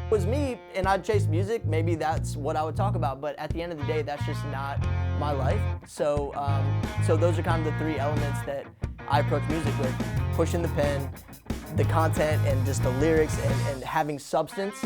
If it was me and I'd chase music, maybe that's what I would talk about, but at the end of the day, that's just not my life. So those are kind of the three elements that I approach music with: pushing the pen, the content, and just the lyrics, and having substance.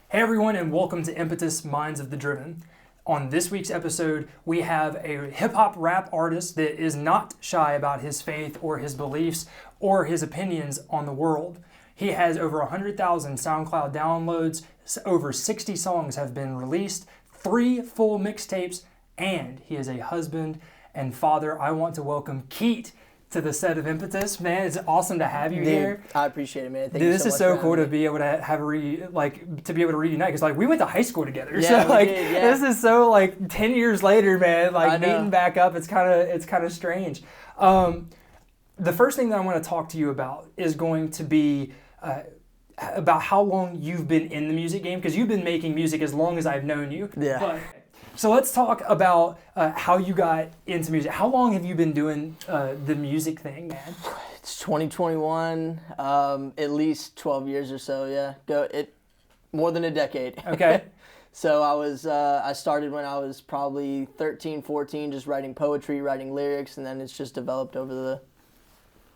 Hey everyone, and welcome to Impetus Minds of the Driven. On this week's episode, we have a hip-hop rap artist that is not shy about his faith or his beliefs or his opinions on the world. He has over 100,000 SoundCloud downloads, over 60 songs have been released, 3 full mixtapes, and he is a husband and father. I want to welcome KEAT to the set of Impetus. Man, it's awesome to have you here. I appreciate it, man. Thank Dude, you this so is much so for cool to having me. be able to have to be able to reunite, because we went to high school together. Yeah, So we did, yeah. this is so 10 years later, man. I know. Meeting back up, it's kind of strange. The first thing that I want to talk to you about is going to be about how long you've been in the music game, because you've been making music as long as I've known you. Yeah. So let's talk about how you got into music. How long have you been doing the music thing, man? It's 2021, at least 12 years or so, yeah. More than a decade. Okay. So I started when I was probably 13, 14, just writing poetry, writing lyrics, and then it's just developed over the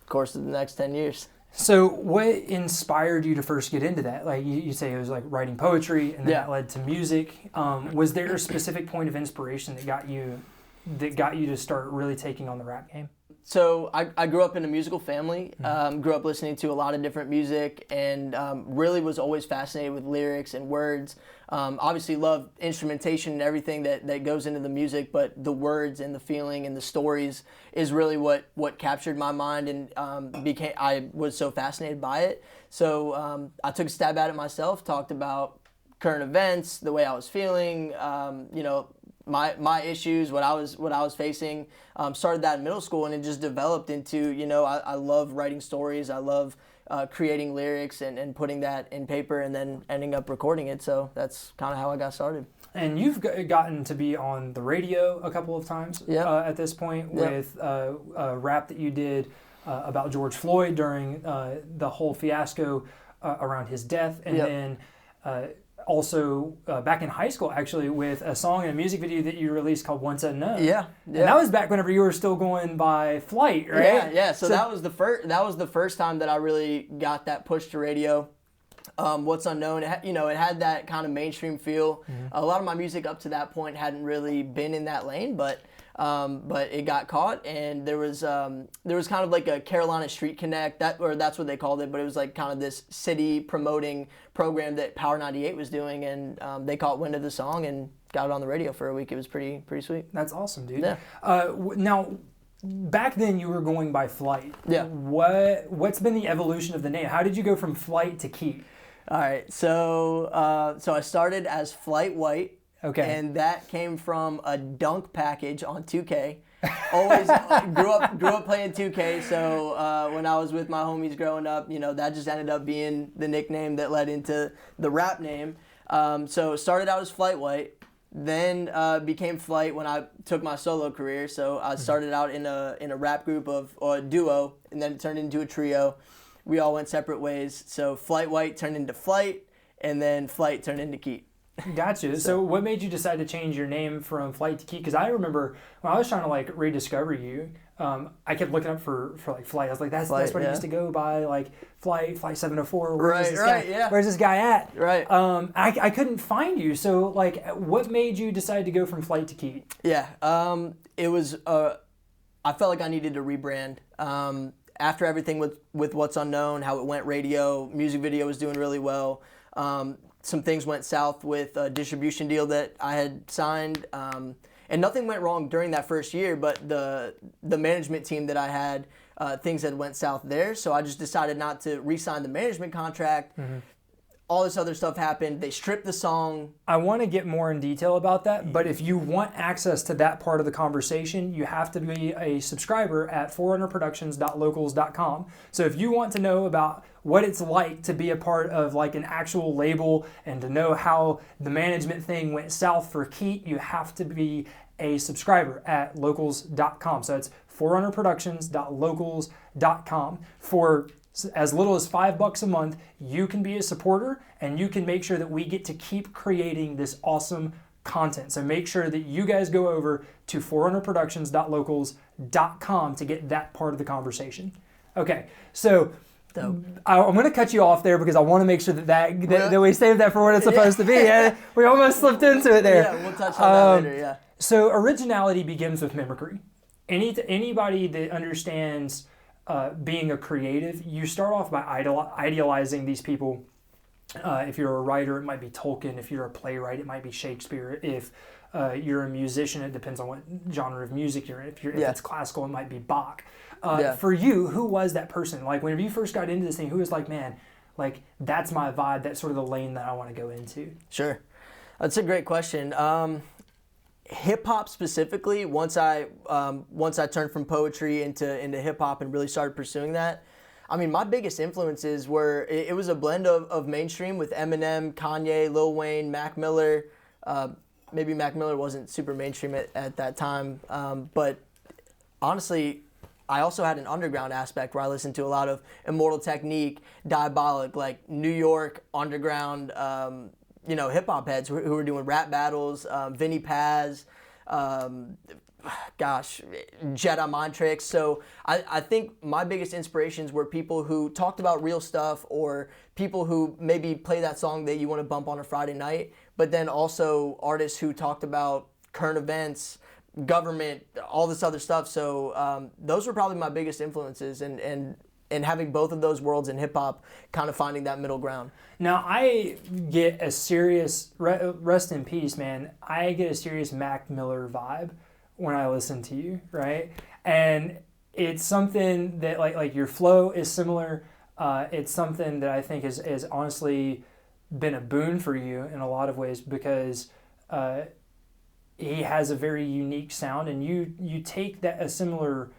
course of the next 10 years. So what inspired you to first get into that? You say it was writing poetry, and then that led to music. Was there a specific point of inspiration that got you to start really taking on the rap game? So I grew up in a musical family, grew up listening to a lot of different music, and really was always fascinated with lyrics and words. Obviously loved instrumentation and everything that goes into the music, but the words and the feeling and the stories is really what captured my mind, and I was so fascinated by it. So I took a stab at it myself, talked about current events, the way I was feeling, my issues, what I was facing. Started that in middle school, and it just developed into, I love writing stories. I love creating lyrics and putting that in paper, and then ending up recording it. So that's kind of how I got started. And you've gotten to be on the radio a couple of times at this point with a rap that you did about George Floyd during the whole fiasco around his death, and then also back in high school, actually, with a song and a music video that you released called Once Unknown. Yeah. And that was back whenever you were still going by Flight, right? Yeah. So that was the first time that I really got that push to radio. What's Unknown, it had that kind of mainstream feel. Mm-hmm. A lot of my music up to that point hadn't really been in that lane, but it got caught, and there was kind of like a Carolina Street Connect, that's what they called it, but it was like kind of this city promoting program that Power 98 was doing, and they caught wind of the song and got it on the radio for a week. It was pretty sweet. That's awesome, dude. Yeah. Now, back then you were going by Flight. Yeah. What's been the evolution of the name? How did you go from Flight to KEAT? All right, so I started as Flight White. Okay. And that came from a dunk package on 2K. Always grew up playing 2K. So when I was with my homies growing up, that just ended up being the nickname that led into the rap name. So started out as Flight White, then became Flight when I took my solo career. So I started out in a rap group or a duo, and then it turned into a trio. We all went separate ways. So Flight White turned into Flight, and then Flight turned into KEAT. Gotcha. So what made you decide to change your name from Flight to KEAT? Because I remember when I was trying to rediscover you, I kept looking up for Flight. I was like, that's what it used to go by, Flight 704. Where's this guy at? Right. I couldn't find you. So what made you decide to go from Flight to KEAT? Yeah. It was. I felt like I needed to rebrand. After everything with What's Unknown, how it went radio, music video was doing really well. Some things went south with a distribution deal that I had signed, and nothing went wrong during that first year, but the management team that I had, things had went south there, so I just decided not to re-sign the management contract. Mm-hmm. all this other stuff happened. They stripped the song. I want to get more in detail about that, but if you want access to that part of the conversation, you have to be a subscriber at forerunnerproductions.locals.com. So if you want to know about what it's like to be a part of like an actual label and to know how the management thing went south for KEAT, you have to be a subscriber at locals.com. So it's forerunnerproductions.locals.com. For as little as $5 a month, you can be a supporter and you can make sure that we get to keep creating this awesome content. So make sure that you guys go over to forerunnerproductions.locals.com to get that part of the conversation. Okay, so I'm going to cut you off there because I want to make sure that we save that for what it's supposed to be. We almost slipped into it there. Yeah, we'll touch on that later, yeah. So originality begins with mimicry. Anybody that understands being a creative, you start off by idealizing these people. If you're a writer, it might be Tolkien. If you're a playwright, it might be Shakespeare. If you're a musician, it depends on what genre of music you're in. If it's classical, it might be Bach. For you, who was that person? Like whenever you first got into this thing, who was like, man, like that's my vibe. That's sort of the lane that I want to go into. Sure, that's a great question. Hip hop specifically. Once I turned from poetry into hip hop and really started pursuing that, I mean, my biggest influences were it was a blend of mainstream with Eminem, Kanye, Lil Wayne, Mac Miller. Maybe Mac Miller wasn't super mainstream at that time, but honestly, I also had an underground aspect where I listened to a lot of Immortal Technique, Diabolic, like New York underground. Hip hop heads who were doing rap battles, Vinny Paz, Jedi Mind Tricks. So I think my biggest inspirations were people who talked about real stuff or people who maybe play that song that you want to bump on a Friday night, but then also artists who talked about current events, government, all this other stuff. So those were probably my biggest influences and having both of those worlds in hip hop, kind of finding that middle ground. Now I get a serious, rest in peace, man. I get a serious Mac Miller vibe when I listen to you, right? And it's something that like your flow is similar. It's something that I think has honestly been a boon for you in a lot of ways because he has a very unique sound, and you take a similar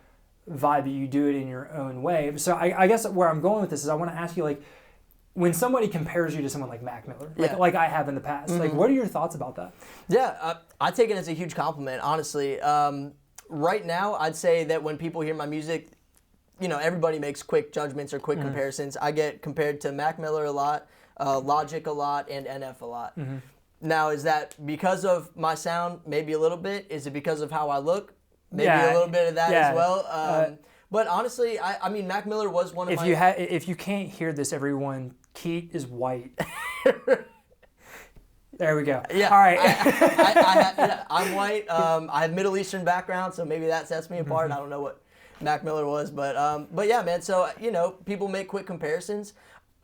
vibe, but you do it in your own way. So I guess where I'm going with this is I want to ask you, like, when somebody compares you to someone like Mac Miller, like I have in the past, like what are your thoughts about that? Yeah, I take it as a huge compliment, honestly. Right now, I'd say that when people hear my music, everybody makes quick judgments or quick comparisons. I get compared to Mac Miller a lot, Logic a lot, and NF a lot. Now, is that because of my sound? Maybe a little bit. Is it because of how I look? Maybe a little bit of that as well. But honestly, I mean, Mac Miller was one of my... If you can't hear this, everyone, KEAT is white. There we go. Yeah. All right. I'm white. I have Middle Eastern background, so maybe that sets me apart. I don't know what Mac Miller was, but yeah, man. So people make quick comparisons.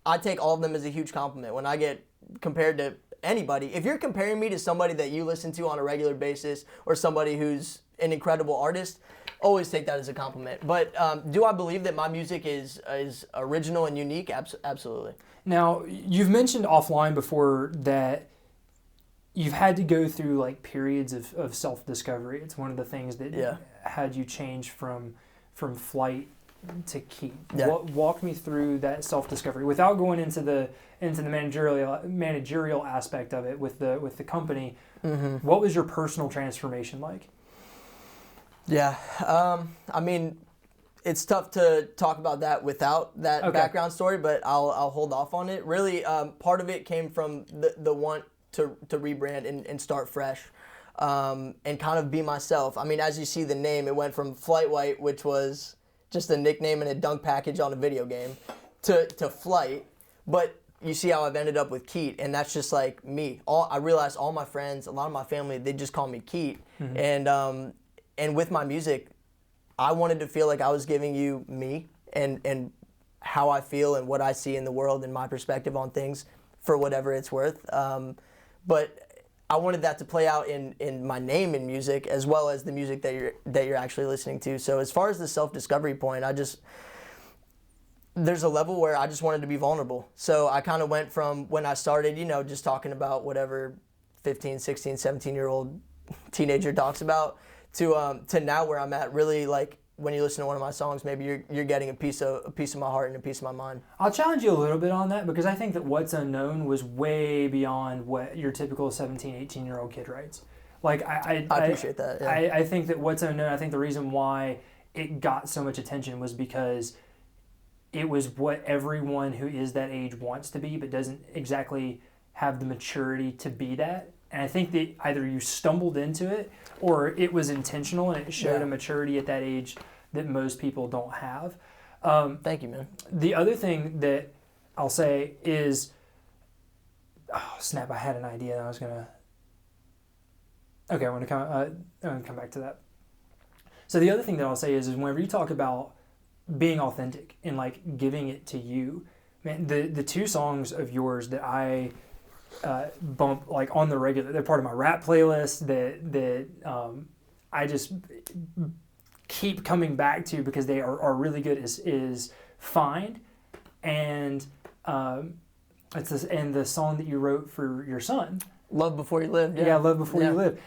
I take all of them as a huge compliment. When I get compared to anybody, if you're comparing me to somebody that you listen to on a regular basis or somebody who's an incredible artist, always take that as a compliment. But do I believe that my music is original and unique? Absolutely. Now, you've mentioned offline before that you've had to go through like periods of self-discovery. It's one of the things that had you change from flight to KEAT. Walk me through that self-discovery without going into the managerial aspect of it with the company. What was your personal transformation like? Yeah, I mean, it's tough to talk about that without that background story, but I'll hold off on it. Really, part of it came from the want to rebrand and start fresh, and kind of be myself. I mean, as you see the name, it went from Flight White, which was just a nickname and a dunk package on a video game, to Flight. But you see how I've ended up with KEAT, and that's just like me. I realized all my friends, a lot of my family, they just call me KEAT, and with my music, I wanted to feel like I was giving you me and how I feel and what I see in the world and my perspective on things for whatever it's worth. But I wanted that to play out in my name in music as well as the music that you're actually listening to. So as far as the self-discovery point, there's a level where I just wanted to be vulnerable. So I kind of went from when I started, just talking about whatever 15, 16, 17-year-old teenager talks about to now where I'm at, really, like, when you listen to one of my songs, maybe you're getting a piece of my heart and a piece of my mind. I'll challenge you a little bit on that, because I think that What's Unknown was way beyond what your typical 17, 18-year-old kid writes. Like, I appreciate that. Yeah. I think that What's Unknown, I think the reason why it got so much attention was because it was what everyone who is that age wants to be, but doesn't exactly have the maturity to be that. And I think that either you stumbled into it or it was intentional and it showed a maturity at that age that most people don't have. Thank you, man. The other thing that I'll say is, oh snap! I had an idea. I was gonna. Okay, I want to come back to that. So the other thing that I'll say is whenever you talk about being authentic and like giving it to you, man, the two songs of yours that I bump like on the regular, they're part of my rap playlist that I just keep coming back to because they are really good is Find and it's this, and the song that you wrote for your son, Love Before You Live. Yeah, Love Before You Live.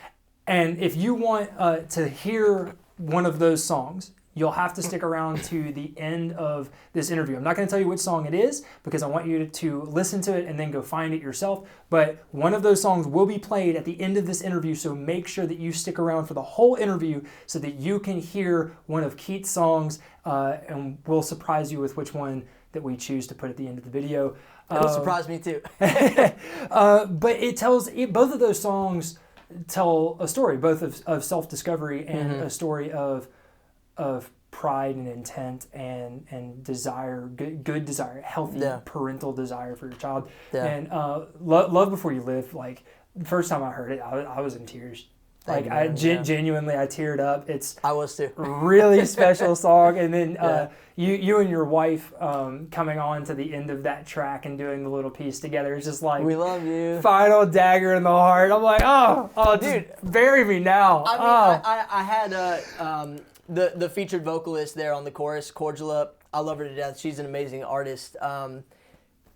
And if you want to hear one of those songs, you'll have to stick around to the end of this interview. I'm not going to tell you which song it is because I want you to listen to it and then go find it yourself. But one of those songs will be played at the end of this interview, so make sure that you stick around for the whole interview so that you can hear one of KEAT's songs, and we'll surprise you with which one that we choose to put at the end of the video. It'll surprise me too. But both of those songs tell a story, both of self-discovery and a story of pride and intent and desire, good desire, healthy parental desire for your child. And Love Before You Live, like the first time I heard it, I was in tears. Genuinely, I teared up. I was too. Really special song. And then you and your wife coming on to the end of that track and doing the little piece together. It's just like, we love you. Final dagger in the heart. I'm like, oh, dude, bury me now. I had the featured vocalist there on the chorus, Cordial. I love her to death. She's an amazing artist.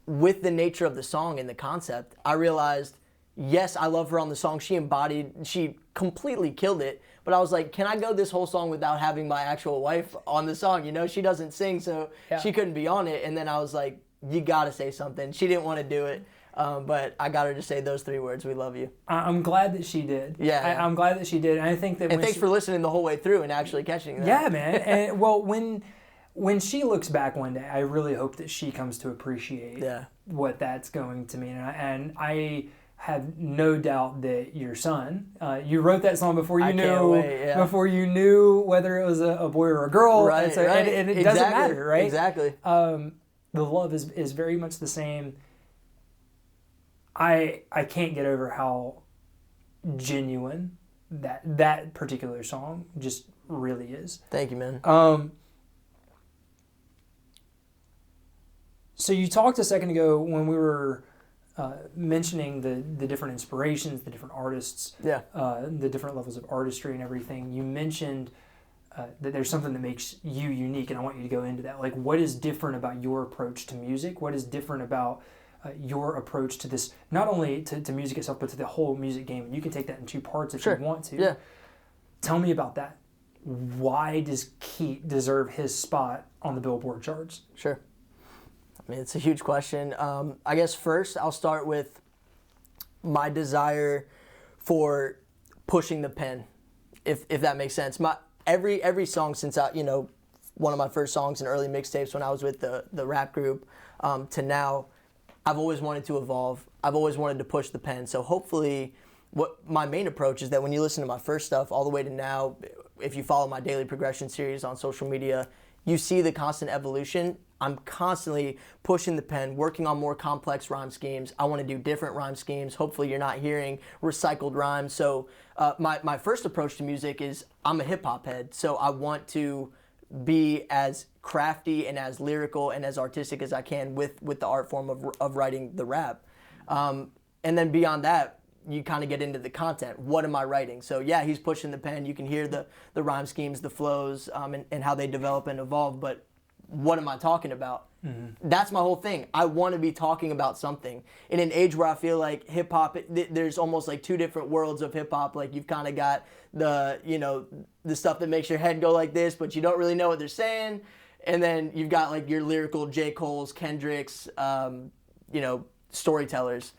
With the nature of the song and the concept, I realized, yes, I love her on the song. She completely killed it. But I was like, can I go this whole song without having my actual wife on the song? She doesn't sing, so she couldn't be on it. And then I was like, you got to say something. She didn't want to do it. But I got her to say those 3 words, we love you. I'm glad that she did. Yeah. I'm glad that she did. And I think that and thanks for listening the whole way through and actually catching that. Yeah, man. And well, when she looks back one day, I really hope that she comes to appreciate what that's going to mean. And I have no doubt that your son, you wrote that song before you knew whether it was a boy or a girl. Right, and it doesn't matter, right? Exactly. The love is very much the same. I can't get over how genuine that particular song just really is. Thank you, man. So you talked a second ago when we were mentioning the different inspirations, the different artists, the different levels of artistry and everything. You mentioned that there's something that makes you unique, and I want you to go into that. Like, what is different about your approach to music? What is different about your approach to this, not only to music itself, but to the whole music game? And you can take that in 2 parts if you want to. Yeah. Tell me about that. Why does KEAT deserve his spot on the Billboard charts? Sure. I mean, it's a huge question. I guess first I'll start with my desire for pushing the pen, if that makes sense. Every song since one of my first songs in early mixtapes when I was with the rap group to now, I've always wanted to evolve. I've always wanted to push the pen. So hopefully, what my main approach is that when you listen to my first stuff all the way to now, if you follow my daily progression series on social media, you see the constant evolution. I'm constantly pushing the pen, working on more complex rhyme schemes. I want to do different rhyme schemes. Hopefully you're not hearing recycled rhymes. So my first approach to music is I'm a hip hop head. So I want to be as crafty and as lyrical and as artistic as I can with the art form of writing the rap. And then beyond that, you kind of get into the content. What am I writing? So yeah, he's pushing the pen. You can hear the rhyme schemes, the flows, and how they develop and evolve. But what am I talking about? That's my whole thing. I want to be talking about something. In an age where I feel like hip hop, there's almost like two different worlds of hip hop. Like you've kind of got the, you know, the stuff that makes your head go like this, but you don't really know what they're saying. And then you've got like your lyrical J. Cole's, Kendrick's, you know, storytellers.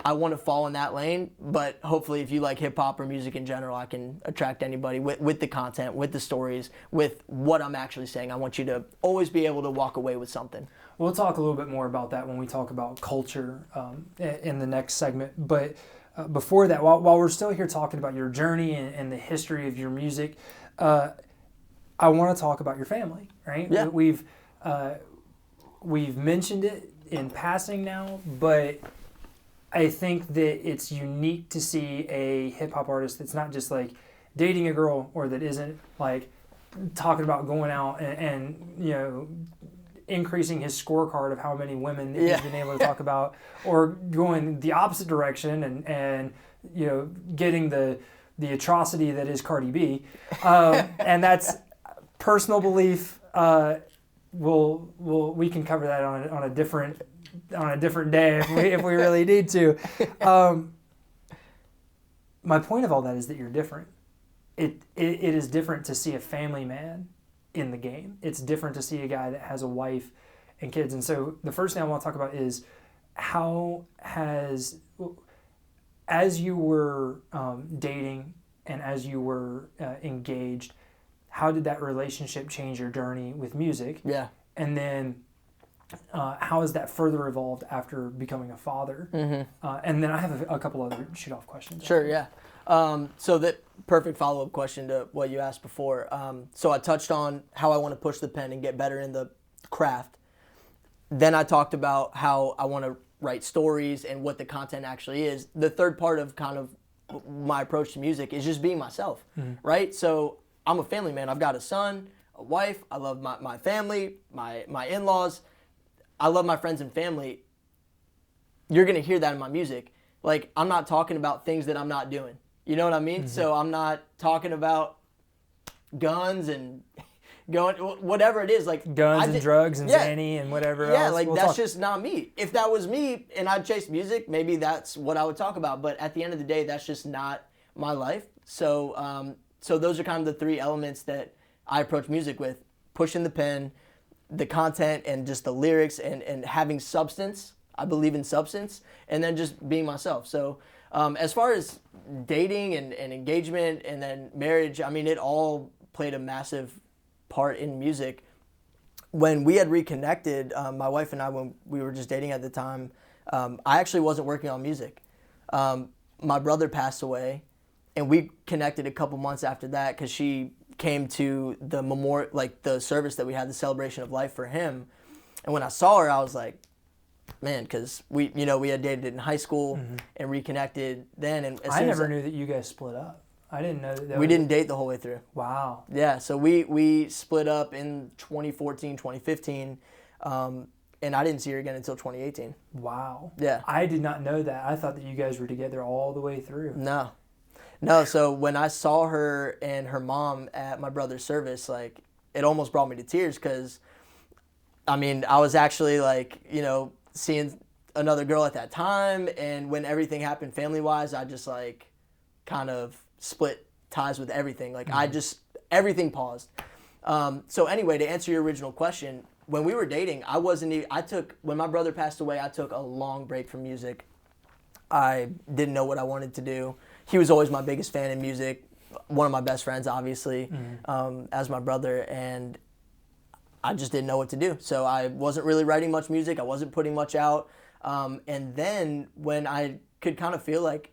I want to fall in that lane, but hopefully if you like hip hop or music in general, I can attract anybody with the content, with the stories, with what I'm actually saying. I want you to always be able to walk away with something. We'll talk a little bit more about that when we talk about culture in the next segment. But before that, while we're still here talking about your journey and the history of your music, I want to talk about your family, right? Yeah. We've mentioned it in passing now, but I think that it's unique to see a hip hop artist that's not just like dating a girl, or that isn't like talking about going out and you know, increasing his scorecard of how many women that he's been able to talk about, or going the opposite direction and you know, getting the atrocity that is Cardi B, and that's personal belief. We can cover that on a different day if we really need to. My point of all that is that you're different. It is different to see a family man in the game. It's different to see a guy that has a wife and kids. And so the first thing I want to talk about is how as you were dating and as you were engaged, how did that relationship change your journey with music? Yeah. And then how has that further evolved after becoming a father? And then I have a couple other shoot-off questions. Sure, yeah. So that perfect follow-up question to what you asked before. So I touched on how I want to push the pen and get better in the craft. Then I talked about how I want to write stories and what the content actually is. The third part of kind of my approach to music is just being myself, right? So I'm a family man. I've got a son, a wife. I love my family, my in-laws. I love my friends and family. You're going to hear that in my music. Like, I'm not talking about things that I'm not doing. You know what I mean? So I'm not talking about guns and going, whatever it is. Like guns and drugs and Zanny and whatever else. Yeah, like that's just not me. If that was me and I chased music, maybe that's what I would talk about. But at the end of the day, that's just not my life. So, so those are kind of the three elements that I approach music with: pushing the pen, the content, and just the lyrics, and having substance. I believe in substance, and then just being myself. So as far as dating and engagement and then marriage, I mean, it all played a massive part in music. When we had reconnected, my wife and I, when we were just dating at the time, I actually wasn't working on music. My brother passed away, and we connected a couple months after that because she came to the memorial, like the service that we had, the celebration of life for him. And when I saw her, I was like, man, because we had dated in high school and reconnected then. And I never knew that you guys split up. I didn't know that. We didn't date the whole way through. Wow. Yeah, so we split up in 2014, 2015, and I didn't see her again until 2018. Wow. Yeah. I did not know that. I thought that you guys were together all the way through. No, so when I saw her and her mom at my brother's service, like, it almost brought me to tears because, I mean, I was actually, like, seeing another girl at that time, and when everything happened family-wise, I just, like, kind of split ties with everything. Like, everything paused. So anyway, to answer your original question, when we were dating, when my brother passed away, I took a long break from music. I didn't know what I wanted to do. He was always my biggest fan in music, one of my best friends, obviously, as my brother, and I just didn't know what to do. So I wasn't really writing much music. I wasn't putting much out. And then when I could kind of feel like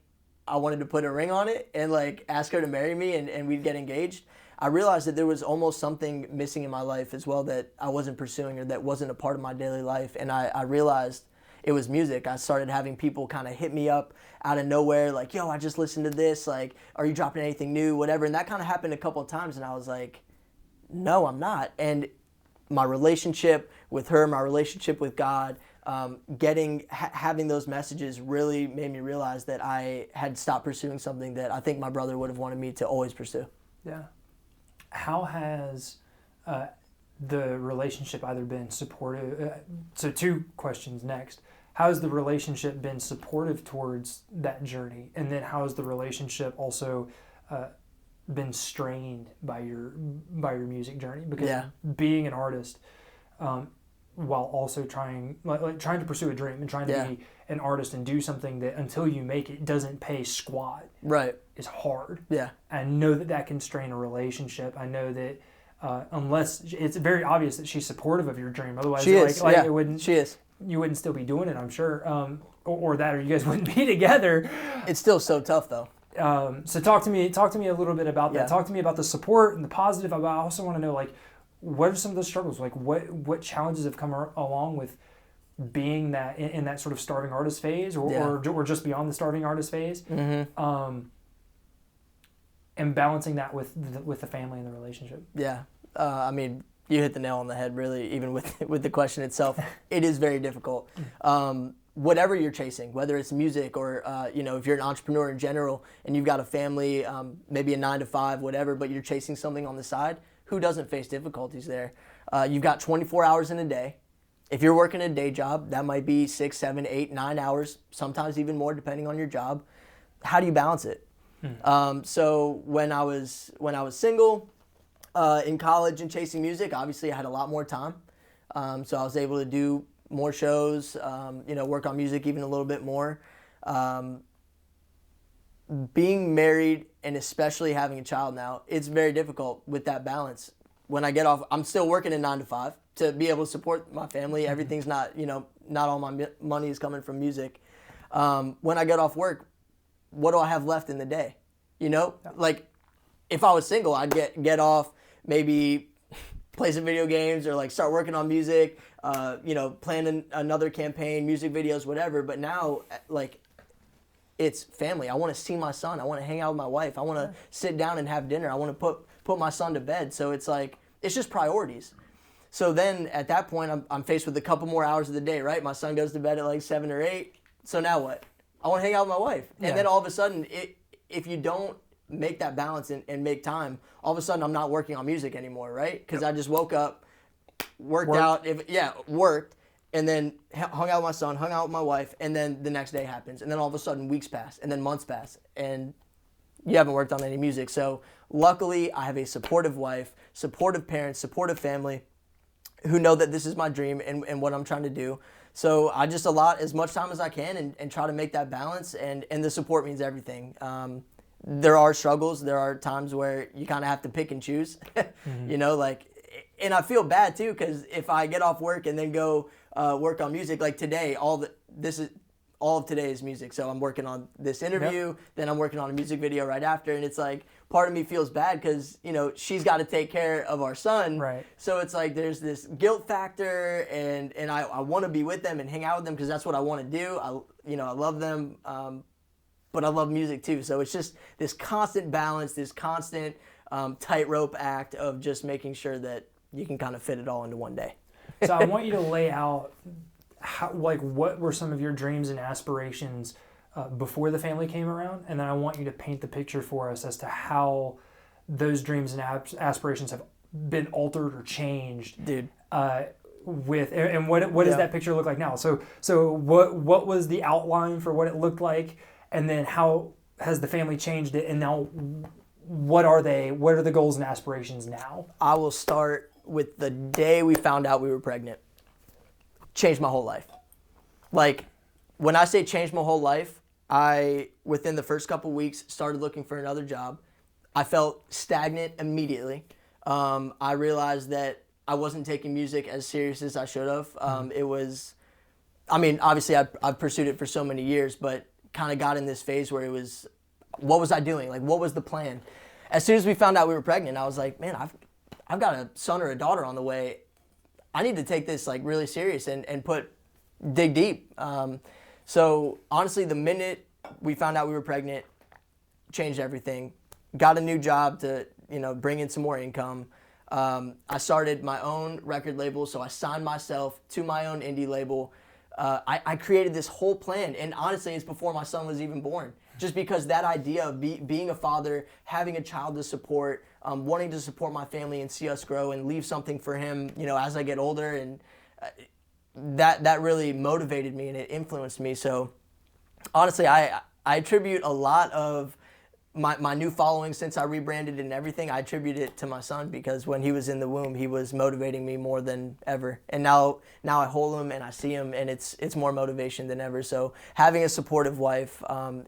I wanted to put a ring on it and, like, ask her to marry me and we'd get engaged, I realized that there was almost something missing in my life as well that I wasn't pursuing or that wasn't a part of my daily life. And I realized it was music. I started having people kind of hit me up out of nowhere, like, yo, I just listened to this. Like, are you dropping anything new, whatever? And that kind of happened a couple of times. And I was like, no, I'm not. And my relationship with her, my relationship with God, having those messages really made me realize that I had stopped pursuing something that I think my brother would have wanted me to always pursue. Yeah. How has the relationship either been supportive? So 2 questions next. How has the relationship been supportive towards that journey? And then how has the relationship also been strained by your music journey? Because being an artist, while also trying to pursue a dream and trying to be an artist and do something that until you make it doesn't pay squat, right, is hard. Yeah. I know that can strain a relationship. I know that unless it's very obvious that she's supportive of your dream, otherwise she is. it wouldn't. She is. You wouldn't still be doing it, I'm sure, or you guys wouldn't be together. It's still so tough though. So talk to me a little bit about that. Talk to me about the support and the positive. I also want to know, like, what are some of the struggles? Like, what challenges have come along with being that in that sort of starving artist phase, or just beyond the starving artist phase, and balancing that with the family and the relationship. Yeah, I mean, you hit the nail on the head, really. Even with the question itself, it is very difficult. Whatever you're chasing, whether it's music or if you're an entrepreneur in general and you've got a family, maybe a 9-to-5, whatever, but you're chasing something on the side. Who doesn't face difficulties there? You've got 24 hours in a day. If you're working a day job, that might be 6, 7, 8, 9 hours, sometimes even more depending on your job. How do you balance it? So when I was single, in college and chasing music, obviously I had a lot more time. So I was able to do more shows, work on music even a little bit more. Being married and especially having a child now, it's very difficult with that balance. When I get off, I'm still working a 9-to-5 to be able to support my family. Everything's not all my money is coming from music. When I get off work, what do I have left in the day? Like if I was single, I'd get off, maybe play some video games or like start working on music, plan another campaign, music videos, whatever. But now, like, it's family. I want to see my son. I want to hang out with my wife. I want to sit down and have dinner. I want to put my son to bed. So it's like, it's just priorities. So then at that point, I'm faced with a couple more hours of the day, right? My son goes to bed at like 7 or 8. So now what? I want to hang out with my wife. And then all of a sudden, if you don't make that balance and make time, all of a sudden I'm not working on music anymore, right? Because I just woke up, worked, and then hung out with my son, hung out with my wife, and then the next day happens. And then all of a sudden weeks pass, and then months pass, and you haven't worked on any music. So luckily I have a supportive wife, supportive parents, supportive family who know that this is my dream and what I'm trying to do. So I just allot as much time as I can and try to make that balance, and the support means everything. There are struggles. There are times where you kind of have to pick and choose, and I feel bad too, because if I get off work and then go work on music, like today, all of today is music. So I'm working on this interview, then I'm working on a music video right after, and it's like part of me feels bad because she's got to take care of our son. Right. So it's like there's this guilt factor, and I want to be with them and hang out with them because that's what I want to do. I love them. But I love music too. So it's just this constant balance, this constant tightrope act of just making sure that you can kind of fit it all into one day. So I want you to lay out what were some of your dreams and aspirations before the family came around, and then I want you to paint the picture for us as to how those dreams and aspirations have been altered or changed. Dude. And what does that picture look like now? So what was the outline for what it looked like? And then how has the family changed it? And now what are they? What are the goals and aspirations now? I will start with the day we found out we were pregnant. Changed my whole life. Like, when I say changed my whole life, within the first couple weeks, started looking for another job. I felt stagnant immediately. I realized that I wasn't taking music as serious as I should have. It was, obviously I've pursued it for so many years, but kind of got in this phase where it was, what was I doing? Like, what was the plan? As soon as we found out we were pregnant, I was like, man, I've got a son or a daughter on the way. I need to take this like really serious and dig deep. So honestly, the minute we found out we were pregnant, changed everything. Got a new job to bring in some more income. I started my own record label, so I signed myself to my own indie label. I created this whole plan, and honestly, it's before my son was even born. Just because that idea of being a father, having a child to support, wanting to support my family and see us grow and leave something for him, as I get older, and that really motivated me and it influenced me. So honestly, I attribute a lot of my new following since I rebranded and everything. I attribute it to my son, because when he was in the womb, he was motivating me more than ever. And now I hold him and I see him, and it's more motivation than ever. So having a supportive wife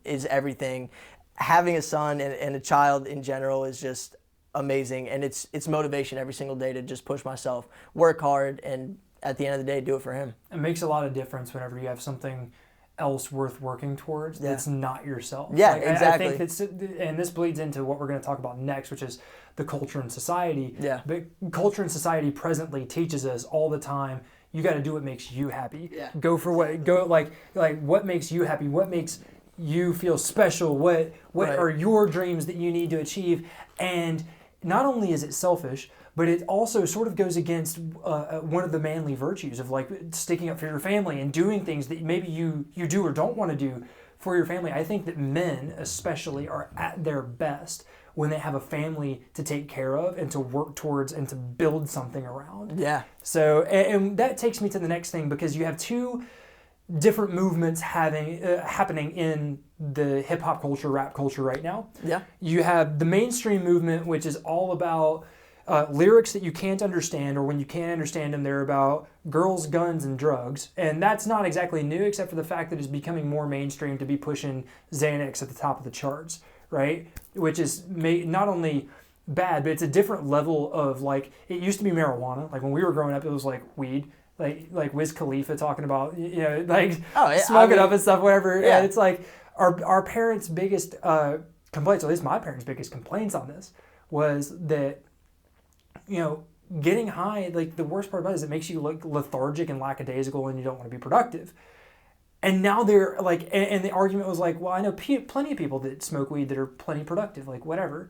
is everything. Having a son and a child in general is just amazing, and it's motivation every single day to just push myself, work hard, and at the end of the day, do it for him. It makes a lot of difference whenever you have something else worth working towards that's not yourself. Yeah, exactly. I think that's, and this bleeds into what we're going to talk about next, which is the culture and society. Yeah. But culture and society presently teaches us all the time, you got to do what makes you happy. Yeah. Go for what makes you happy, what makes you feel special, what are your dreams that you need to achieve. And not only is it selfish, but it also sort of goes against one of the manly virtues of like sticking up for your family and doing things that maybe you do or don't want to do for your family. I think that men especially are at their best when they have a family to take care of and to work towards and to build something around. Yeah. So, and that takes me to the next thing, because you have two different movements happening in the hip hop culture, rap culture right now. Yeah. You have the mainstream movement, which is all about lyrics that you can't understand, or when you can't understand them, they're about girls, guns, and drugs. And that's not exactly new, except for the fact that it's becoming more mainstream to be pushing Xanax at the top of the charts, right? Which is not only bad, but it's a different level of like, it used to be marijuana. Like when we were growing up, it was like weed. Like Wiz Khalifa talking about, smoke it up and stuff, whatever. Yeah. And it's like our parents' biggest complaints, at least my parents' biggest complaints on this, was that, getting high, like the worst part about it is it makes you look lethargic and lackadaisical and you don't want to be productive. And now they're like, and the argument was like, well, I know plenty of people that smoke weed that are plenty productive, like whatever.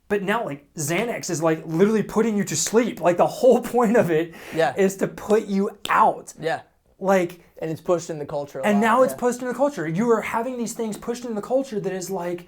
But now, like, Xanax is, like, literally putting you to sleep. Like, the whole point of it is to put you out. Yeah. Like... And it's pushed in the culture a lot. And now it's pushed in the culture. You are having these things pushed in the culture that is, like,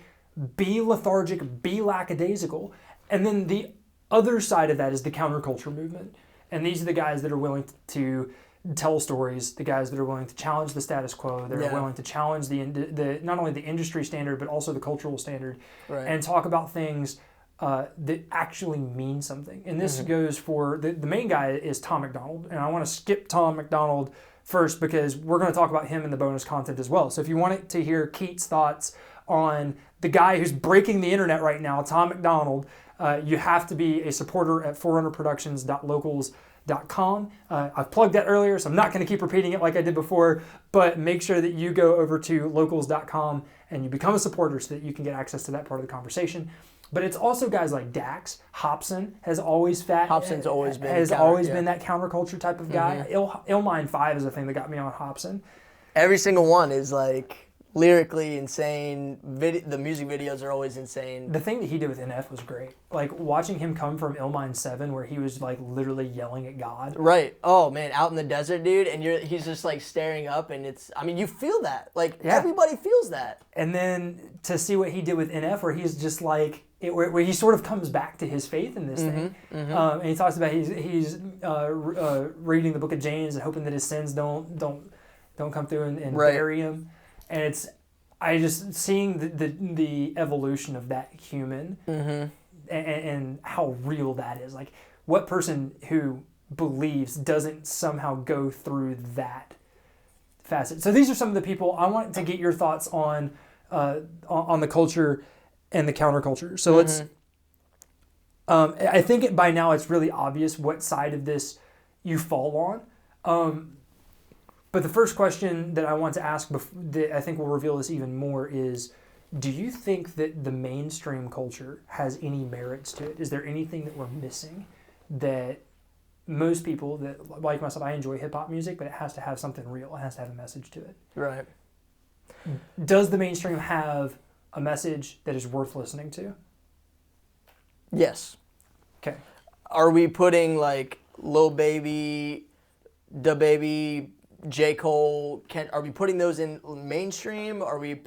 be lethargic, be lackadaisical. And then the other side of that is the counterculture movement. And these are the guys that are willing to tell stories, the guys that are willing to challenge the status quo, that are willing to challenge the not only the industry standard, but also the cultural standard. Right. And talk about things... that actually mean something. And this goes for, the main guy is Tom MacDonald. And I want to skip Tom MacDonald first because we're going to talk about him in the bonus content as well. So if you wanted to hear KEAT's thoughts on the guy who's breaking the internet right now, Tom MacDonald, you have to be a supporter at forerunnerproductions.locals.com. I've plugged that earlier, so I'm not going to keep repeating it like I did before, but make sure that you go over to locals.com and you become a supporter so that you can get access to that part of the conversation. But it's also guys like Dax. Hobson has always Hobson's always been been that counterculture type of guy. Illmind 5 is the thing that got me on Hobson. Every single one is like lyrically insane. The music videos are always insane. The thing that he did with NF was great. Like watching him come from Illmind 7, where he was like literally yelling at God. Right. Oh man, out in the desert, dude, and he's just like staring up, and you feel that. Like everybody feels that. And then to see what he did with NF, where he's just like. Where he sort of comes back to his faith in this thing. And he talks about he's reading the book of James and hoping that his sins don't come through and bury him. And it's seeing the evolution of that human and how real that is. Like what person who believes doesn't somehow go through that facet. So these are some of the people I want to get your thoughts on the culture and the counterculture. So let's. I think by now it's really obvious what side of this you fall on. But the first question that I want to ask, that I think will reveal this even more, is: do you think that the mainstream culture has any merits to it? Is there anything that we're missing that most people that like myself, I enjoy hip hop music, but it has to have something real. It has to have a message to it. Right. Does the mainstream have a message that is worth listening to? Yes. Okay. Are we putting like Lil Baby, Da Baby, J. Cole, are we putting those in mainstream? Are we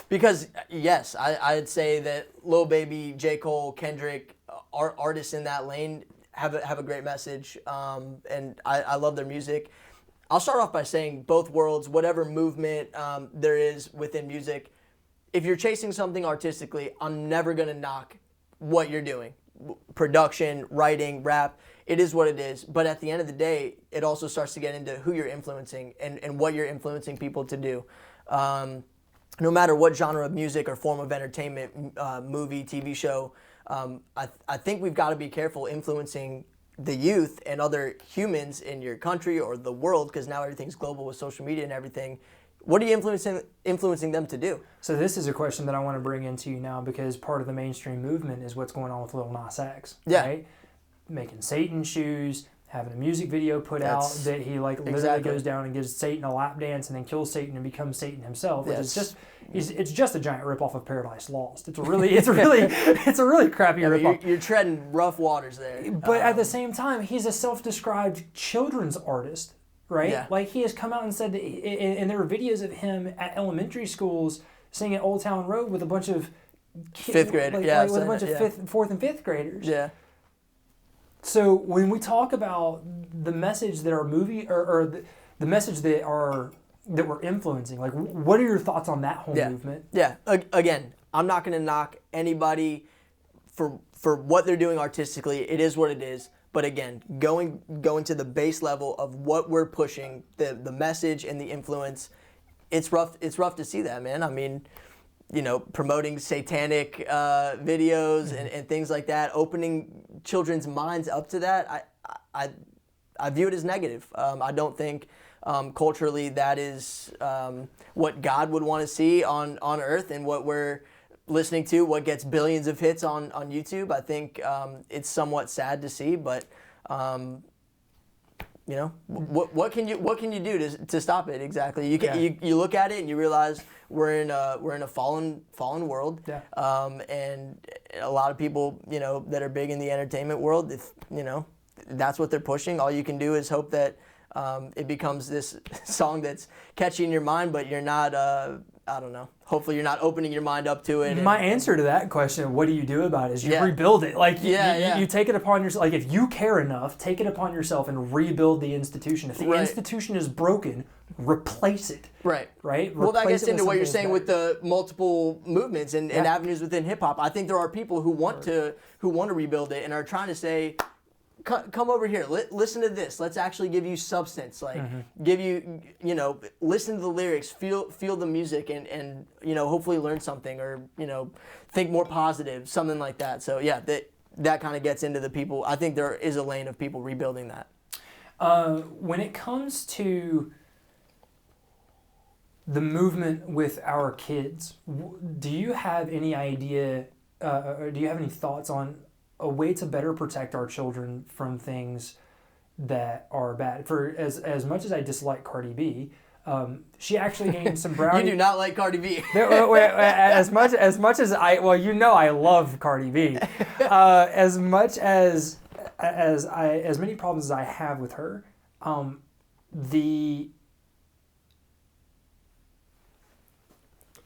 because yes, I'd say that Lil Baby, J. Cole, Kendrick, artists in that lane have a great message, and I love their music. I'll start off by saying both worlds, whatever movement there is within music, if you're chasing something artistically, I'm never going to knock what you're doing. Production, writing, rap, it is what it is. But at the end of the day, it also starts to get into who you're influencing and what you're influencing people to do. No matter what genre of music or form of entertainment, movie, TV show, I think we've got to be careful influencing the youth and other humans in your country or the world, because now everything's global with social media and everything. What are you influencing them to do? So this is a question that I want to bring into you now, because part of the mainstream movement is what's going on with Lil Nas X, right? Making Satan shoes, having a music video put out that he literally goes down and gives Satan a lap dance and then kills Satan and becomes Satan himself, which is just it's just a giant ripoff of Paradise Lost. It's a really crappy ripoff. You're treading rough waters there. But at the same time, he's a self-described children's artist, right? Yeah. Like, he has come out and said that, and there are videos of him at elementary schools singing Old Town Road with a bunch of fifth grade, with a bunch of fourth and fifth graders. Yeah. So when we talk about the message that our movie or the message that we're influencing, like, what are your thoughts on that whole movement? Yeah. Again, I'm not going to knock anybody for what they're doing artistically. It is what it is. But again, going to the base level of what we're pushing, the message and the influence, it's rough to see that, man. I mean, promoting satanic videos and things like that, opening children's minds up to that, I view it as negative. I don't think culturally that is what God would want to see on earth, and what we're listening to, what gets billions of hits on YouTube. I think it's somewhat sad to see, but what can you do to stop it exactly? You look at it and you realize we're in a fallen world, and a lot of people that are big in the entertainment world, if that's what they're pushing, all you can do is hope that it becomes this song that's catchy in your mind, but you're not I don't know. Hopefully you're not opening your mind up to it. My answer to that question, what do you do about it, is you rebuild it. Like, you take it upon yourself. Like, if you care enough, take it upon yourself and rebuild the institution. If the institution is broken, replace it. Right. Well, that gets into what you're saying with the multiple movements and avenues within hip hop. I think there are people who want to rebuild it and are trying to say, come over here, listen to this. Let's actually give you substance. Like, give you, listen to the lyrics, feel the music, and hopefully learn something, or think more positive, something like that. So yeah, that kind of gets into the people. I think there is a lane of people rebuilding that. When it comes to the movement with our kids, do you have any idea, or do you have any thoughts on a way to better protect our children from things that are bad? For as much as I dislike Cardi B, she actually gained some brownie. You do not like Cardi B. as much as I love Cardi B. As many problems as I have with her,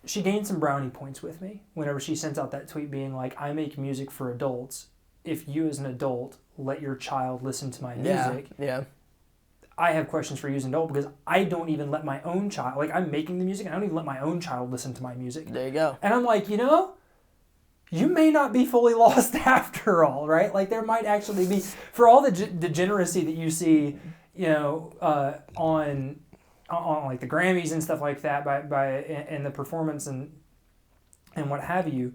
she gained some brownie points with me whenever she sent out that tweet being like, I make music for adults. If you as an adult let your child listen to my music, I have questions for you as an adult, because I don't even let my own child, like, I'm making the music and I don't even let my own child listen to my music. There you go. And I'm like, you may not be fully lost after all, right? Like, there might actually be, for all the degeneracy that you see, on like the Grammys and stuff like that, and the performance and what have you,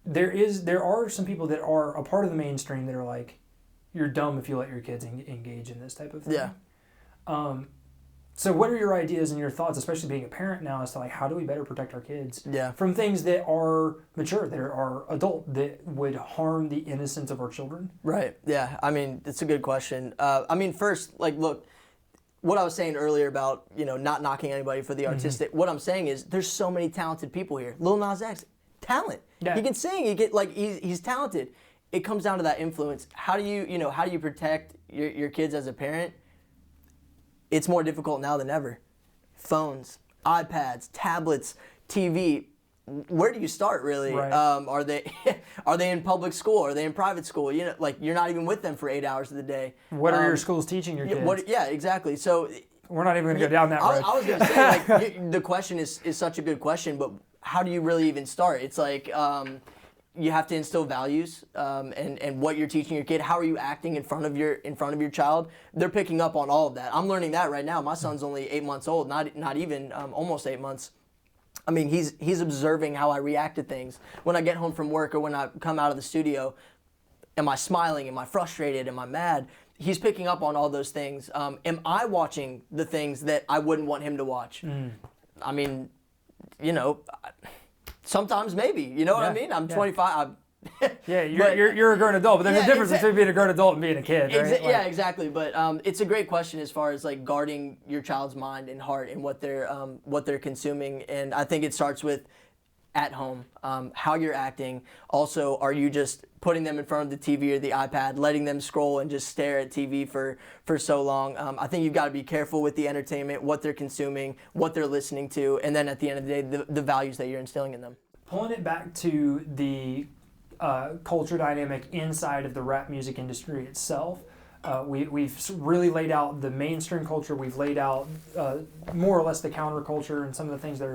there are some people that are a part of the mainstream that are like, you're dumb if you let your kids engage in this type of thing. Yeah. So what are your ideas and your thoughts, especially being a parent now, as to like, how do we better protect our kids from things that are mature, that are adult, that would harm the innocence of our children? Right. Yeah. I mean, it's a good question. First, like, look, what I was saying earlier about, not knocking anybody for the artistic, what I'm saying is there's so many talented people here. Lil Nas X, talent. Yeah. He can sing. He's talented. It comes down to that influence. How do you protect your kids as a parent, it's more difficult now than ever. Phones, iPads, tablets, TV. Where do you start, really? Right. Are they in public school? Are they in private school? Like you're not even with them for 8 hours of the day. What are your schools teaching your kids? Yeah, exactly. So we're not even going to go down that road. I was going to say, like, the question is such a good question, but how do you really even start? It's like you have to instill values and what you're teaching your kid. How are you acting in front of your child? They're picking up on all of that. I'm learning that right now. My son's only 8 months old, not even almost 8 months. I mean, he's observing how I react to things. When I get home from work or when I come out of the studio, am I smiling? Am I frustrated? Am I mad? He's picking up on all those things. Am I watching the things that I wouldn't want him to watch? I mean, sometimes maybe. You know what I mean? I'm 25. You're a grown adult, but there's a difference between being a grown adult and being a kid, right? Yeah, exactly. But it's a great question as far as like guarding your child's mind and heart and what they're consuming. And I think it starts with at home, how you're acting. Also, are you just putting them in front of the TV or the iPad, letting them scroll and just stare at TV for so long? I think you've got to be careful with the entertainment, what they're consuming, what they're listening to, and then at the end of the day, the values that you're instilling in them. Pulling it back to the culture dynamic inside of the rap music industry itself, we've really laid out the mainstream culture. We've laid out more or less the counterculture and some of the things that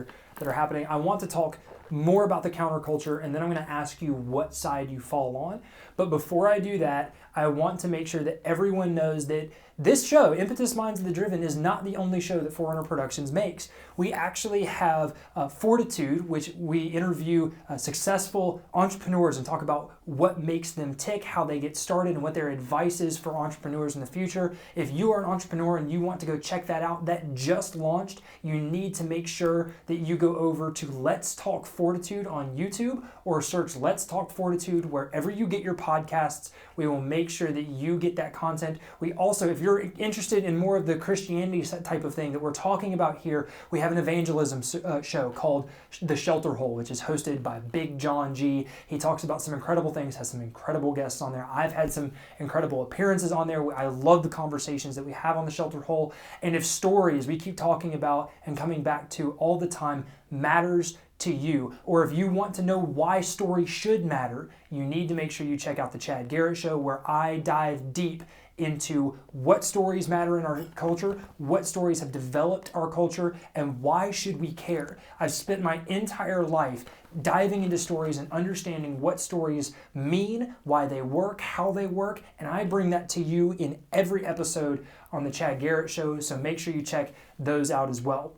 are happening. I want to talk more about the counterculture, and then I'm going to ask you what side you fall on. But before I do that, I want to make sure that everyone knows that this show, Impetus Minds of the Driven, is not the only show that Forerunner Productions makes. We actually have Fortitude, which we interview successful entrepreneurs and talk about what makes them tick, how they get started, and what their advice is for entrepreneurs in the future. If you are an entrepreneur and you want to go check that out, that just launched, you need to make sure that you go over to Let's Talk Fortitude on YouTube or search Let's Talk Fortitude wherever you get your podcasts. We will make sure that you get that content. We also, if you're interested in more of the Christianity type of thing that we're talking about here, we have an evangelism show called The Shelter Hole, which is hosted by Big John G. He talks about some incredible things, has some incredible guests on there. I've had some incredible appearances on there. I love the conversations that we have on The Shelter Hole. And if stories we keep talking about and coming back to all the time matters to you, or if you want to know why story should matter, you need to make sure you check out the Chad Garrett Show, where I dive deep into what stories matter in our culture, what stories have developed our culture, and why should we care. I've spent my entire life diving into stories and understanding what stories mean, why they work, how they work, and I bring that to you in every episode on the Chad Garrett Show, so make sure you check those out as well.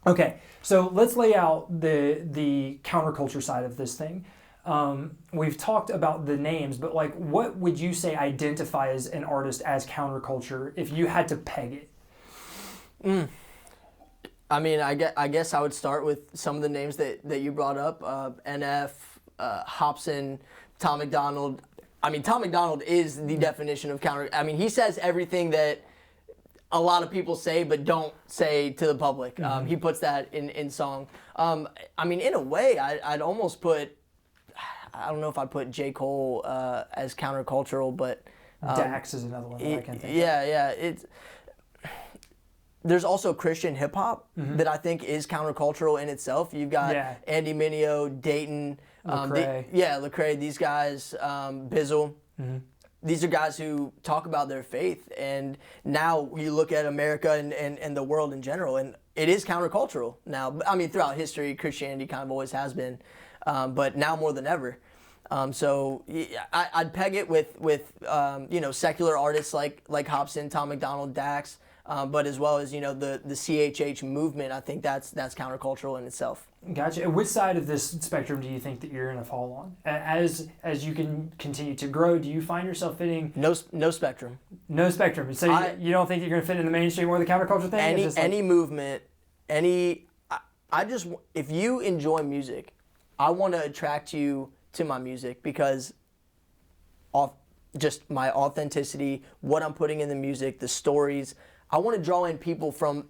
Okay, so let's lay out the counterculture side of this thing. We've talked about the names, but like, what would you say identifies an artist as counterculture if you had to peg it? I mean, I guess I would start with some of the names that you brought up, NF, Hobson, Tom McDonald. I mean, Tom McDonald is the definition of counter. I mean, he says everything that a lot of people say but don't say to the public. He puts that in song. I mean, in a way, I'd almost put, I don't know if I'd put J. Cole as countercultural, but Dax is another one that I can think of. Yeah. There's also Christian hip hop that I think is countercultural in itself. You've got Andy Mineo, Dayton, Lecrae, these guys, Bizzle. These are guys who talk about their faith, and now you look at America and the world in general, and it is countercultural now. I mean, throughout history, Christianity kind of always has been, but now more than ever. So I'd peg it with secular artists like Hobson, Tom McDonald, Dax, but as well as the CHH movement. I think that's countercultural in itself. Gotcha. And which side of this spectrum do you think that you're going to fall on? As you can continue to grow, do you find yourself fitting? No spectrum. No spectrum. So you don't think you're going to fit in the mainstream or the counterculture thing? Any movement, I just, if you enjoy music, I want to attract you to my music because just my authenticity, what I'm putting in the music, the stories. I want to draw in people from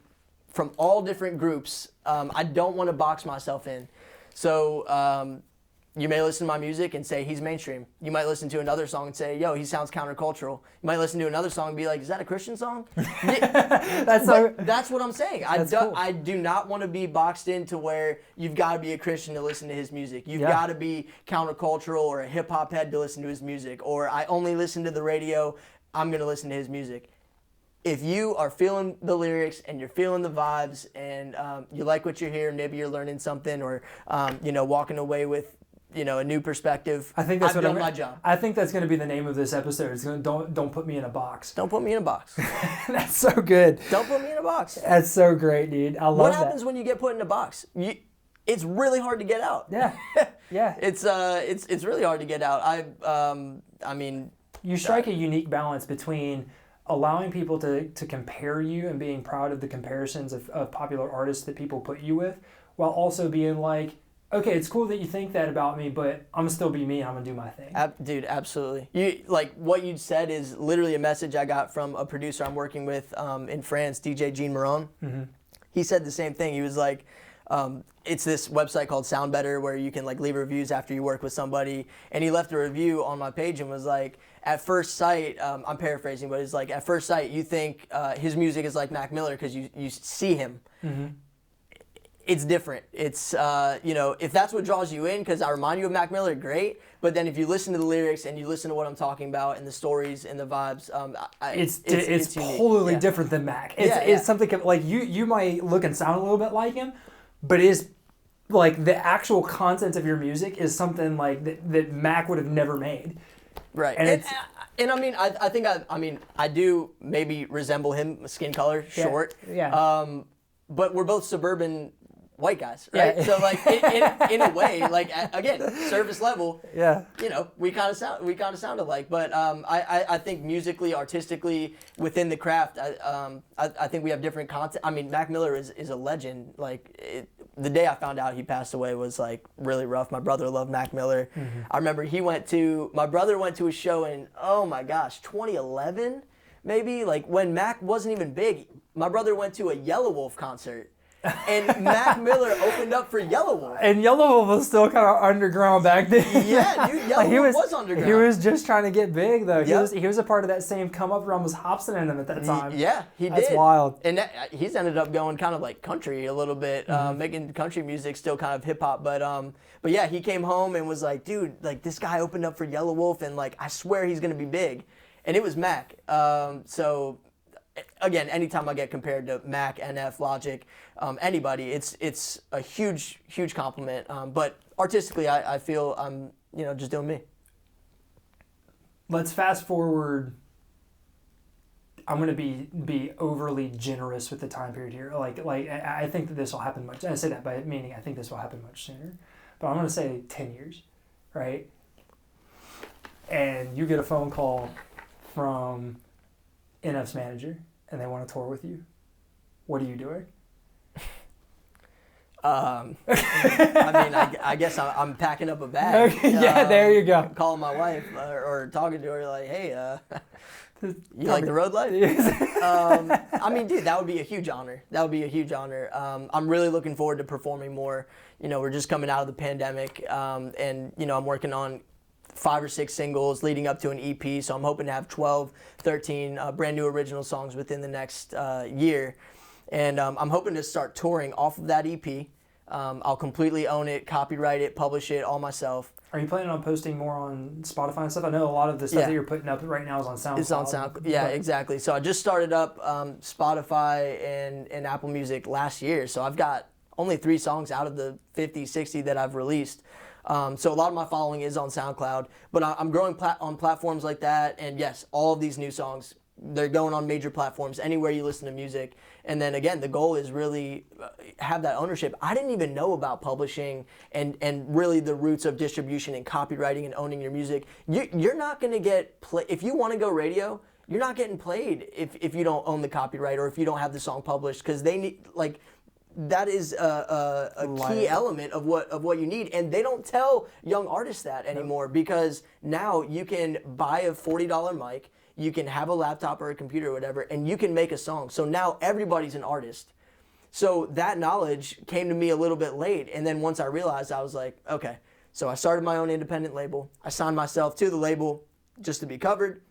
all different groups. I don't want to box myself in. So, You may listen to my music and say he's mainstream. You might listen to another song and say, yo, he sounds countercultural. You might listen to another song and be like, is that a Christian song? That's what I'm saying. I do not want to be boxed into where you've got to be a Christian to listen to his music. You've got to be countercultural or a hip hop head to listen to his music. Or I only listen to the radio, I'm going to listen to his music. If you are feeling the lyrics and you're feeling the vibes and you like what you're hearing, maybe you're learning something or walking away with a new perspective. I think that's I've done my job. I think that's going to be the name of this episode. It's don't put me in a box. Don't put me in a box. That's so good. Don't put me in a box. That's so great, dude. I love that. What happens when you get put in a box? It's really hard to get out. Yeah, yeah. It's really hard to get out. You strike a unique balance between allowing people to compare you and being proud of the comparisons of popular artists that people put you with, while also being like, okay, it's cool that you think that about me, but I'm gonna still be me. I'm gonna do my thing. Dude, absolutely. What you said is literally a message I got from a producer I'm working with in France, DJ Jean Moron. Mm-hmm. He said the same thing. He was like, it's this website called Sound Better where you can leave reviews after you work with somebody. And he left a review on my page and was like, at first sight, I'm paraphrasing, but it's like, at first sight, you think his music is like Mac Miller because you see him. Mm-hmm. It's different. It's, if that's what draws you in, because I remind you of Mac Miller, great. But then if you listen to the lyrics and you listen to what I'm talking about and the stories and the vibes, it's totally different than Mac. It's something like you might look and sound a little bit like him, but it is like the actual content of your music is something like that Mac would have never made. Right. And I think I do maybe resemble him, skin color, short. Yeah. But we're both suburban white guys, right? Yeah. So in a way, again, surface level, we kind of sound alike. But I think musically, artistically, within the craft, I think we have different content. I mean, Mac Miller is a legend. The day I found out he passed away was really rough. My brother loved Mac Miller. Mm-hmm. I remember my brother went to a show in, oh my gosh, 2011 maybe, when Mac wasn't even big. My brother went to a Yellow Wolf concert. And Mac Miller opened up for Yellow Wolf. And Yellow Wolf was still kind of underground back then. Yeah, dude, Yellow Wolf was underground. He was just trying to get big, though. He was a part of that same come up around with Hobson and them at that time. Yeah, he did. That's wild. And he's ended up going kind of country a little bit, making country music still kind of hip hop. But yeah, he came home and was like, dude, this guy opened up for Yellow Wolf, and I swear he's gonna be big. And it was Mac. So again, anytime I get compared to Mac, NF, Logic, anybody, it's a huge compliment. But artistically, I feel I'm just doing me. Let's fast forward. I'm going to be overly generous with the time period here. I think that this will happen much. I say that by meaning I think this will happen much sooner. But I'm going to say 10 years, right? And you get a phone call from NF's manager, and they want to tour with you. What are you doing? I guess I'm packing up a bag. Okay, there you go. Calling my wife or talking to her you like the road life? Dude, that would be a huge honor. I'm really looking forward to performing more. We're just coming out of the pandemic, and I'm working on 5 or 6 singles leading up to an EP, so I'm hoping to have 12, 13 brand new original songs within the next year. And I'm hoping to start touring off of that EP. I'll completely own it, copyright it, publish it all myself. Are you planning on posting more on Spotify and stuff? I know a lot of the stuff that you're putting up right now is on SoundCloud. It's on SoundCloud. Yeah, exactly. So I just started up Spotify and Apple Music last year. So I've got only 3 songs out of the 50, 60 that I've released. So a lot of my following is on SoundCloud, but I'm growing on platforms like that. And yes, all of these new songs, they're going on major platforms, anywhere you listen to music. And then again, the goal is really have that ownership. I didn't even know about publishing and really the roots of distribution and copywriting and owning your music. You're not going to get if you want to go radio, you're not getting played if you don't own the copyright or if you don't have the song published, because they need that is a key element of what you need, and they don't tell young artists that anymore, because now you can buy a $40 mic, you can have a laptop or a computer or whatever, and you can make a song. So now everybody's an artist. So that knowledge came to me a little bit late, and then once I realized, I was like, okay. So I started my own independent label. I signed myself to the label just to be covered.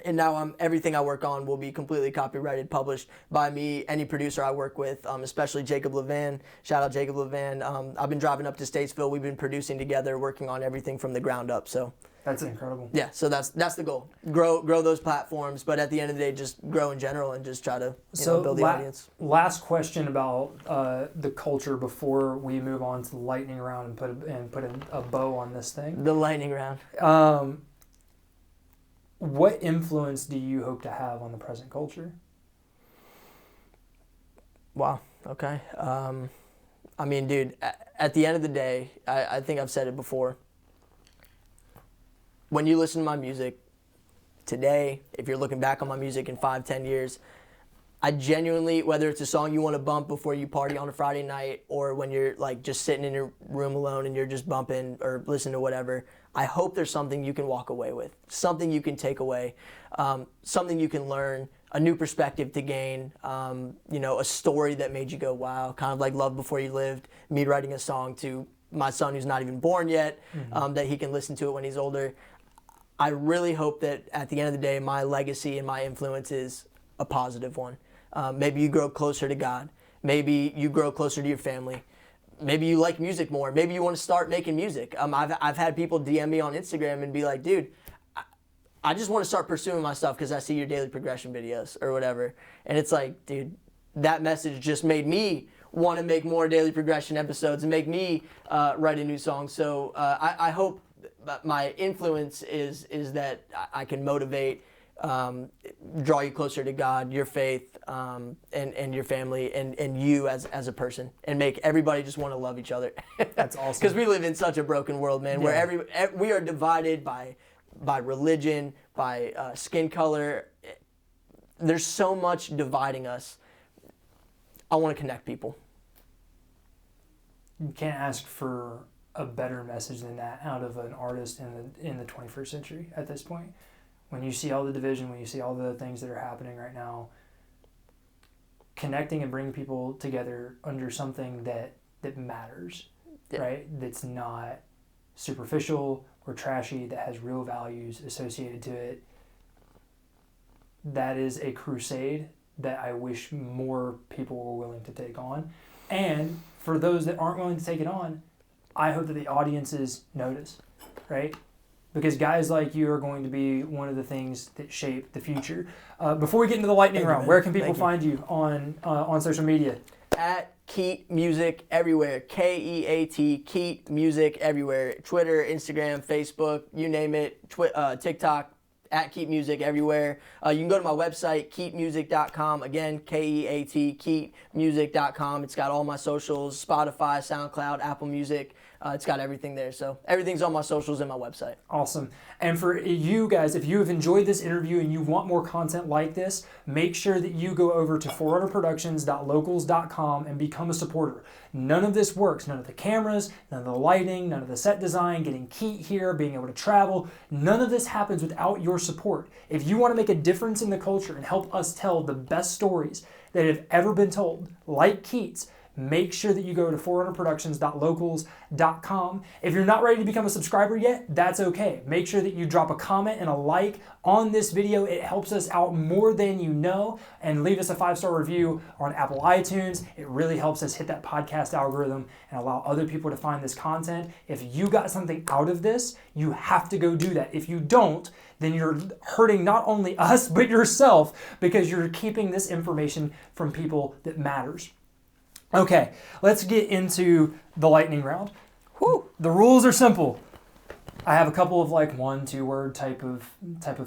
And now everything I work on will be completely copyrighted, published by me, any producer I work with, especially Jacob Levan. Shout out Jacob Levan. I've been driving up to Statesville. We've been producing together, working on everything from the ground up. So That's incredible. yeah, so that's the goal. Grow those platforms, but at the end of the day, just grow in general and just try to build the audience. Last question about the culture before we move on to the lightning round and put a bow on this thing. The lightning round. What influence do you hope to have on the present culture? Wow. Okay. I mean, dude, at the end of the day, I think I've said it before. When you listen to my music today, if you're looking back on my music in 5-10 years, I genuinely, whether it's a song you want to bump before you party on a Friday night or when you're like just sitting in your room alone and you're just bumping or listening to whatever, I hope there's something you can walk away with, something you can take away, something you can learn, a new perspective to gain, a story that made you go, wow, kind of like Love Before You Lived, me writing a song to my son who's not even born yet, that he can listen to it when he's older. I really hope that at the end of the day, my legacy and my influence is a positive one. Maybe you grow closer to God. Maybe you grow closer to your family. Maybe you like music more. Maybe you want to start making music. I've had people DM me on Instagram and be like, dude, I just want to start pursuing my stuff because I see your daily progression videos or whatever. And it's like, dude, that message just made me want to make more daily progression episodes and make me write a new song. So I hope my influence is that I can motivate, draw you closer to God, your faith, and your family, and you as a person, and make everybody just want to love each other. That's awesome. Because we live in such a broken world, man, where we are divided by religion, by skin color. There's so much dividing us. I want to connect people. You can't ask for a better message than that out of an artist in the 21st century at this point. When you see all the division, when you see all the things that are happening right now, connecting and bringing people together under something that matters, right? That's not superficial or trashy, that has real values associated to it. That is a crusade that I wish more people were willing to take on. And for those that aren't willing to take it on, I hope that the audiences notice, right? Because guys like you are going to be one of the things that shape the future. Before we get into the lightning round, where can people find you on social media? At KEAT Music everywhere. KEAT, KEAT Music everywhere. Twitter, Instagram, Facebook, you name it. TikTok, at KEAT Music everywhere. You can go to my website, keatmusic.com. Again, KEAT, keatmusic.com. It's got all my socials, Spotify, SoundCloud, Apple Music. It's got everything there. So everything's on my socials and my website. Awesome. And for you guys, if you have enjoyed this interview and you want more content like this, make sure that you go over to forerunnerproductions.locals.com and become a supporter. None of this works. None of the cameras, none of the lighting, none of the set design, getting KEAT here, being able to travel. None of this happens without your support. If you want to make a difference in the culture and help us tell the best stories that have ever been told, like KEAT's, make sure that you go to forerunnerproductions.locals.com. If you're not ready to become a subscriber yet, that's okay. Make sure that you drop a comment and a like on this video. It helps us out more than you know. And leave us a 5-star review on Apple iTunes. It really helps us hit that podcast algorithm and allow other people to find this content. If you got something out of this, you have to go do that. If you don't, then you're hurting not only us, but yourself, because you're keeping this information from people that matters. Okay, let's get into the lightning round. Whew. The rules are simple. I have a couple of 1-2 word type of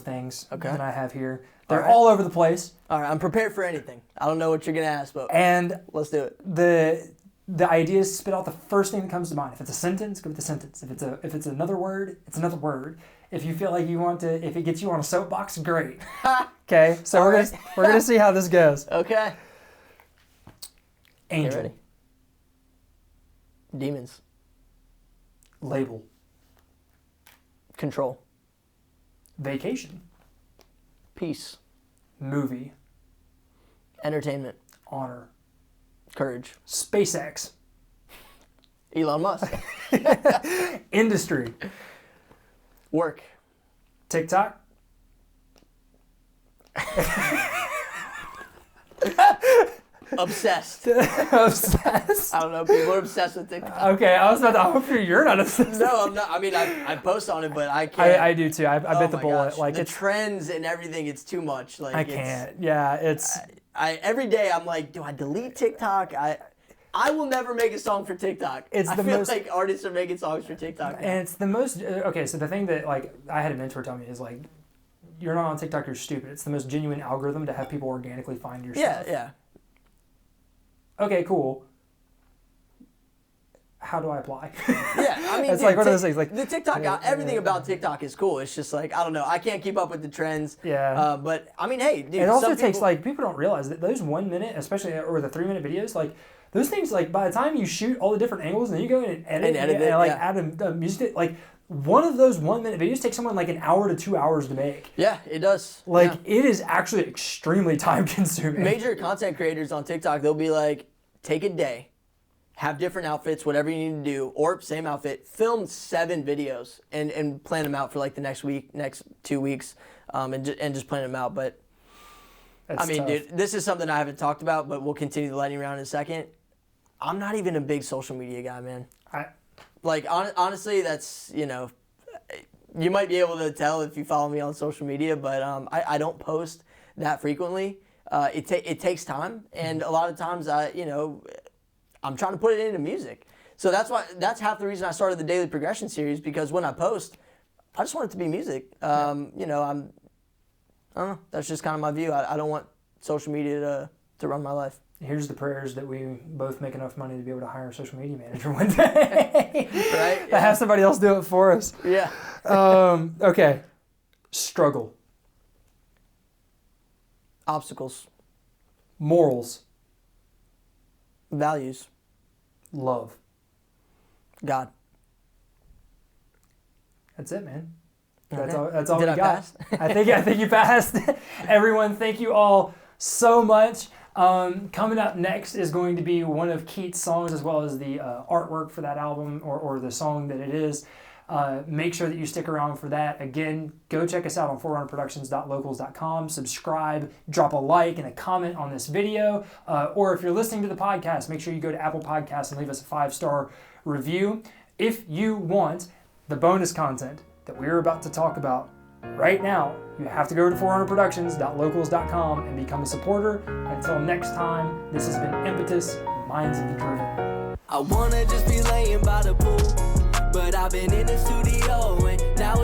things that I have here. They're all over the place. All right, I'm prepared for anything. I don't know what you're gonna ask, but let's do it. The idea is to spit out the first thing that comes to mind. If it's a sentence, go with the sentence. If it's another word, it's another word. If you feel like you want to, if it gets you on a soapbox, great. Okay, so we're gonna see how this goes. Okay. Angel. Ready? Demons. Label. Control. Vacation. Peace. Movie. Entertainment. Honor. Courage. SpaceX. Elon Musk. Industry. Work. TikTok. Obsessed. Obsessed. I don't know. People are obsessed with TikTok. Okay, I was about to. I hope you're not obsessed. No, I'm not. I mean, I post on it, but I can't. I do too. I bit the bullet. Gosh. Like the it's trends and everything. It's too much. Like I can't. Yeah, it's. I every day I'm like, do I delete TikTok? I will never make a song for TikTok. I feel like artists are making songs for TikTok now. And it's the most. Okay, so the thing that like I had a mentor tell me is like, you're not on TikTok, you're stupid. It's the most genuine algorithm to have people organically find your stuff. Yeah. Okay, cool. How do I apply? Yeah, I mean, it's like one of those things. Like the TikTok, everything about TikTok is cool. It's just like I don't know. I can't keep up with the trends. Yeah. But I mean, hey, dude. It also takes like people don't realize that those 1 minute, especially or the 3 minute videos, like those things. Like by the time you shoot all the different angles and then you go in and edit it, and like add a music, like one of those 1 minute videos takes someone like an hour to 2 hours to make. Yeah, it does. Like it is actually extremely time consuming. Major content creators on TikTok, they'll be like, take a day, have different outfits, whatever you need to do, or same outfit, film 7 videos and plan them out for like the next week, next 2 weeks, and just plan them out. But That's I mean, tough. dude, this is something I haven't talked about, but we'll continue the lightning round in a second. I'm not even a big social media guy, man. Like, honestly, that's, you might be able to tell if you follow me on social media, but I don't post that frequently. It takes time, and a lot of times I'm trying to put it into music. So that's half the reason I started the Daily Progression series, because when I post, I just want it to be music. I don't know. That's just kind of my view. I don't want social media to run my life. Here's the prayers that we both make enough money to be able to hire a social media manager one day. Right? Yeah. Have somebody else do it for us. Yeah. Okay. Struggle. Obstacles. Morals. Values. Love. God. That's it, man. Okay. That's all Did we I got. pass? I think you passed. Everyone, thank you all so much. Coming up next is going to be one of KEAT's songs, as well as the artwork for that album or the song that it is. Make sure that you stick around for that. Again, go check us out on forerunnerproductions.locals.com. Subscribe, drop a like and a comment on this video. Or if you're listening to the podcast, make sure you go to Apple Podcasts and leave us a 5-star review. If you want the bonus content that we're about to talk about right now, you have to go to forerunnerproductions.locals.com and become a supporter. Until next time, this has been Impetus, Minds of the Driven. I wanna just be laying by the pool, but I've been in the studio and now